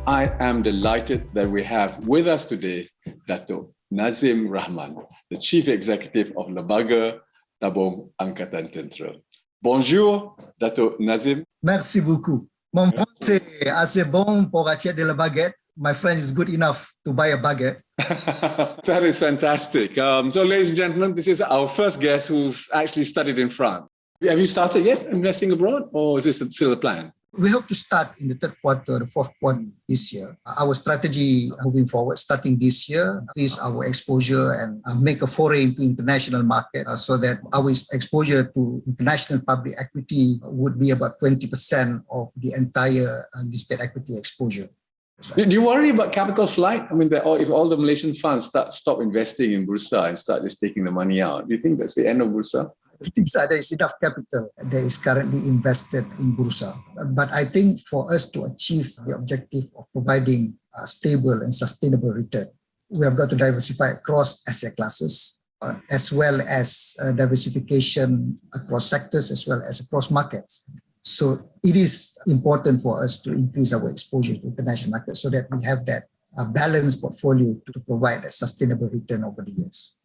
I am delighted that we have with us today Dato Nazim Rahman, the Chief Executive of Lembaga Tabung Angkatan Tentera. Bonjour, Dato Nazim. Merci beaucoup. Mon français est assez bon pour acheter de la baguette. My French is good enough to buy a baguette. That is fantastic. So, ladies and gentlemen, this is our first guest who's actually studied in France. Have you started yet investing abroad, or is this still a plan? We hope to start in the third quarter, the fourth quarter this year. Our strategy moving forward, starting this year, is our exposure and make a foray into international market so that our exposure to international public equity would be about 20% of the entire listed equity exposure. Do you worry about capital flight? I mean, if all the Malaysian funds stop investing in Bursa and start just taking the money out, do you think that's the end of Bursa? I think there is enough capital that is currently invested in Bursa. But I think for us to achieve the objective of providing a stable and sustainable return, we have got to diversify across asset classes, as well as diversification across sectors, as well as across markets. So it is important for us to increase our exposure to international markets so that we have that balanced portfolio to provide a sustainable return over the years.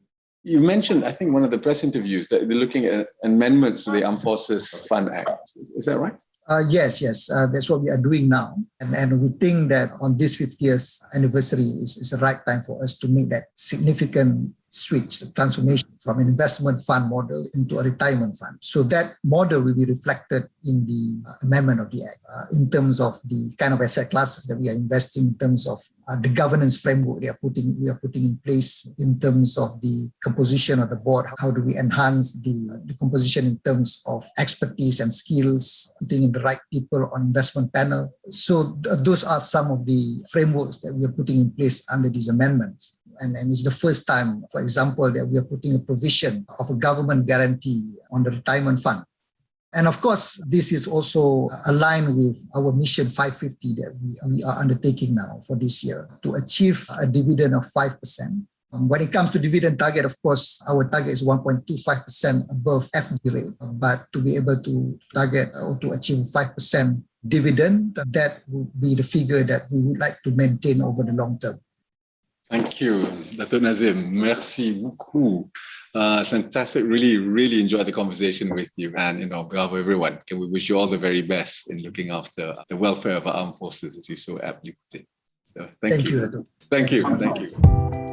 You mentioned, I think, one of the press interviews that they're looking at amendments to the Armed Forces Fund Act. Is that right? Yes. That's what we are doing now. And we think that on this 50th anniversary is the right time for us to make that significant switch, the transformation from an investment fund model into a retirement fund. So that model will be reflected in the amendment of the Act in terms of the kind of asset classes that we are investing, in terms of the governance framework we are putting in place, in terms of the composition of the board. How do we enhance the composition in terms of expertise and skills, putting in the right people on investment panel. So those are some of the frameworks that we are putting in place under these amendments. And it's the first time, for example, that we are putting a provision of a government guarantee on the retirement fund. And of course, this is also aligned with our mission 550 that we are undertaking now for this year to achieve a dividend of 5%. When it comes to dividend target, of course, our target is 1.25% above FD rate. But to be able to target or to achieve 5% dividend, that would be the figure that we would like to maintain over the long term. Thank you, Dato Nazim. Merci beaucoup. Fantastic. Really enjoyed the conversation with you. And on behalf of everyone, we wish you all the very best in looking after the welfare of our armed forces, as you so aptly put it. So thank you. Dato. Thank you.